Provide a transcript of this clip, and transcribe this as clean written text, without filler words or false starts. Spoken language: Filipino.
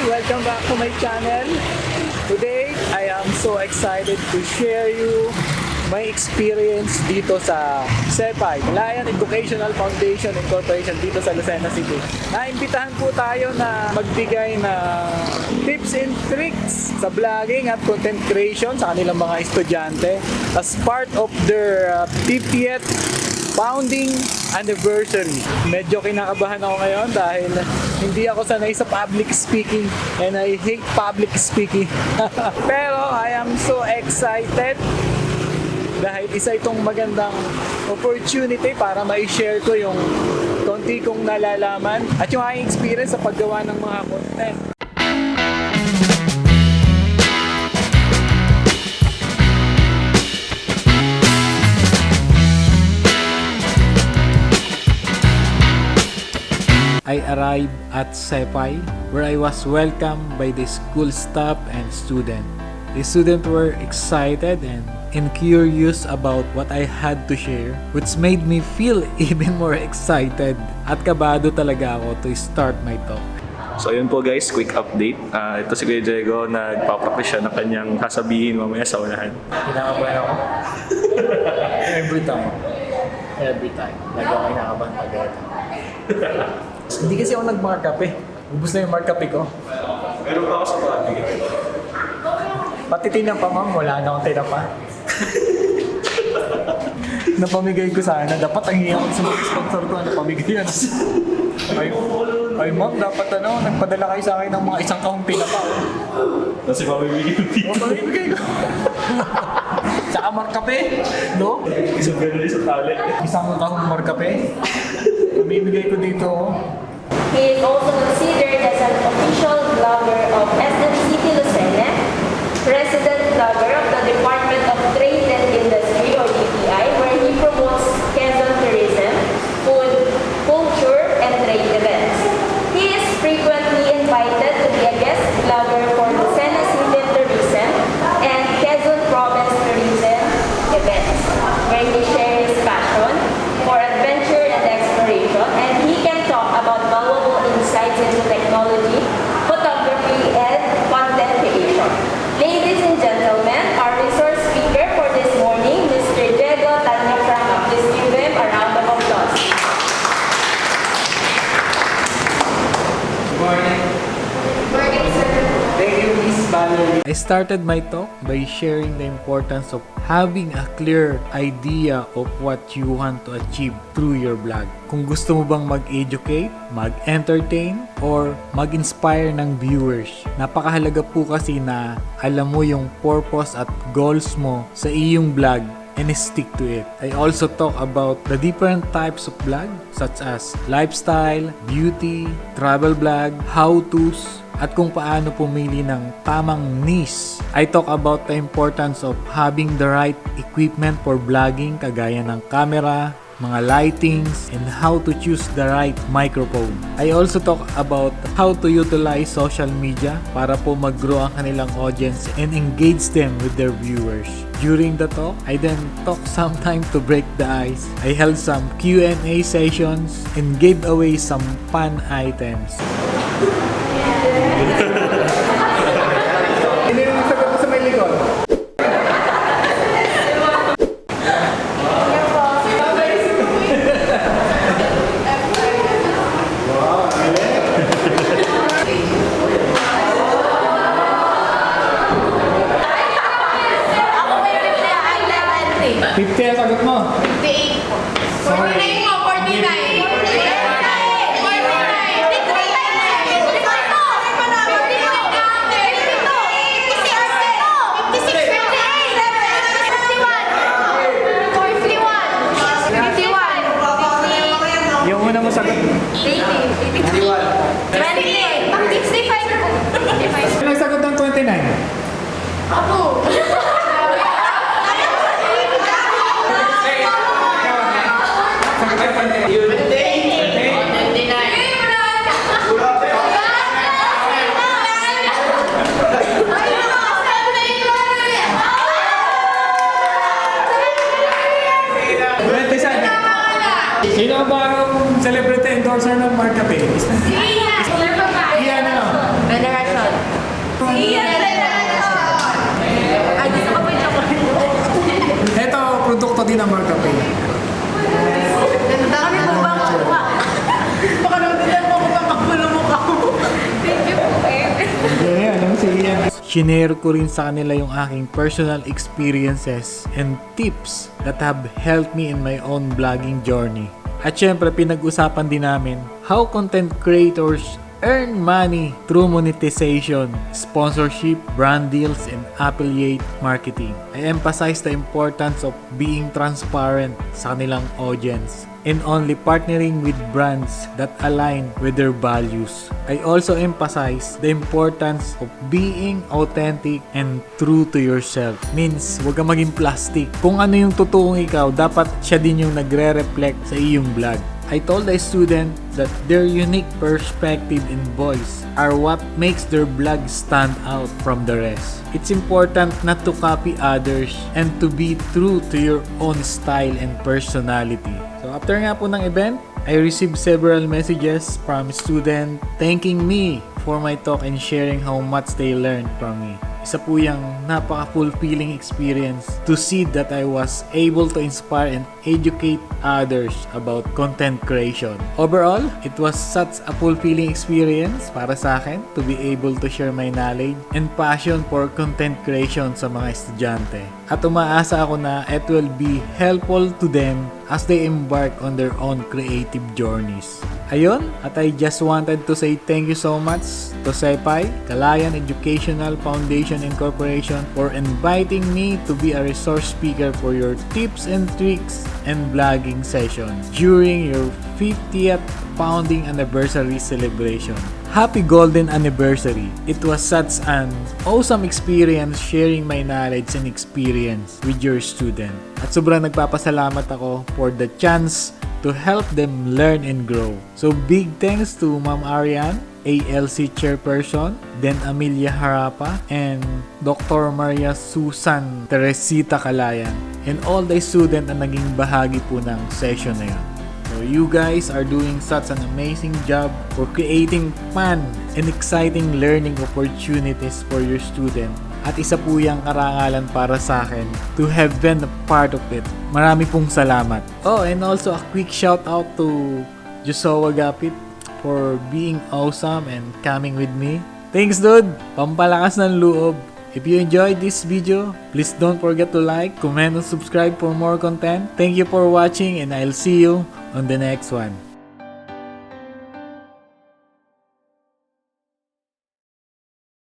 Welcome back to my channel. Today, I am so excited to share you my experience dito sa CEFI, Calayan Educational Foundation Incorporation dito sa Lucena City. Naimbitahan po tayo na magbigay ng tips and tricks sa vlogging at content creation sa kanilang mga estudyante as part of their 50th founding anniversary. Medyo kinakabahan ako ngayon dahil hindi ako sanay sa public speaking and I hate public speaking. Pero I am so excited dahil isa itong magandang opportunity para ma-share ko yung konti kong nalalaman at yung aking experience sa paggawa ng mga content. I arrived at CEFI where I was welcomed by the school staff and students. The students were excited and curious about what I had to share, which made me feel even more excited at kabado talaga ako to start my talk. So yun po guys, quick update. Ito si Kuya Diego, nagpapractice siya ng kanyang sasabihin mamaya sa unahan. Kinakabahan ako. Every time. Lagi ako kinakabahan pag-ito. Hindi kasi ako nag-markup eh. Ubus na yung markup ko. Meron pa ako sa pati. Pati tinapa ma'am, wala na akong tinapa. Napamigay ko sana. Dapat ang hiya ko sa mga sponsor ko. Napamigay yan. Ay ma'am, dapat nagpadala kayo sa akin ng mga isang kahong tinapa. Kasi pamimigay ko. Pamimigay ko. Tsaka markape, no? Isang gano'n sa tali. Isang kahong markape. Pamimigay ko dito. He is also considered as an official blogger of SMCT Lucena, President Blogger of the Department of Trade and Industry or DTI, where he promotes Quezon tourism, food, culture, and trade events. He is frequently invited to be a guest blogger for Lucena City Tourism and Quezon Province Tourism events, where he shares his passion for adventure and exploration, and he can talk about valuable insights into technology, photography, and content creation. Ladies and gentlemen, our resource speaker for this morning, Mr. Diego Talnafranga. Please give him a round of applause. Good morning. Good morning, sir. Thank you, Miss Valerie. I started my talk by sharing the importance of having a clear idea of what you want to achieve through your blog. Kung gusto mo bang mag-educate, mag-entertain, or mag-inspire ng viewers, napakahalaga po kasi na alam mo yung purpose at goals mo sa iyong blog and stick to it. I also talk about the different types of blog such as lifestyle, beauty, travel blog, how-tos, at kung paano pumili ng tamang niche. I talk about the importance of having the right equipment for vlogging kagaya ng camera, mga lightings, and how to choose the right microphone. I also talk about how to utilize social media para po mag-grow ang kanilang audience and engage them with their viewers. During the talk, I then took some time to break the ice. I held some Q&A sessions and gave away some fun items. Hindi yung sagot mo sa may likod. Wow, Ako may reply, ay 70. 50 ang sagot mo. 58 po. 49 mo, 49. 51. Yung una mo sagot. 80. 28. 65 po. Ano ang sagot ng 29? Ako. Sagot ng 29. Sino ang bagong celebrity endorser ng Marka Pay? Iyan na. Federation. Shinare ko rin sa kanila yung aking personal experiences and tips that have helped me in my own vlogging journey. At syempre, pinag-usapan din namin how content creators earn money through monetization, sponsorship, brand deals, and affiliate marketing. I emphasize the importance of being transparent sa kanilang audience and only partnering with brands that align with their values. I also emphasize the importance of being authentic and true to yourself. Means, huwag kang maging plastic. Kung ano yung totoong ikaw, dapat siya din yung nagre-reflect sa iyong vlog. I told the student that their unique perspective and voice are what makes their vlog stand out from the rest. It's important not to copy others and to be true to your own style and personality. So after nga po ng event, I received several messages from students thanking me for my talk and sharing how much they learned from me. Isa po yung napaka-fulfilling experience to see that I was able to inspire and educate others about content creation. Overall, it was such a fulfilling experience para sa akin to be able to share my knowledge and passion for content creation sa mga estudyante. At umaasa ako na it will be helpful to them as they embark on their own creative journeys. Ayun, at I just wanted to say thank you so much to CEFI, Calayan Educational Foundation Incorporation for inviting me to be a resource speaker for your tips and tricks and vlogging session during your 50th founding anniversary celebration. Happy golden anniversary! It was such an awesome experience sharing my knowledge and experience with your student. At sobrang nagpapasalamat ako for the chance to help them learn and grow. So big thanks to Ma'am Ariane, ALC Chairperson, then Amelia Harapa, and Dr. Maria Susan Teresita Calayan, and all the students na naging bahagi po ng session na yun. So you guys are doing such an amazing job for creating fun and exciting learning opportunities for your student. At isa po yung karangalan para sa akin to have been a part of it. Marami pong salamat. Oh, and also a quick shout out to Joshua Gapit for being awesome and coming with me. Thanks dude! Pampalakas ng loob. If you enjoyed this video, please don't forget to like, comment, and subscribe for more content. Thank you for watching and I'll see you on the next one.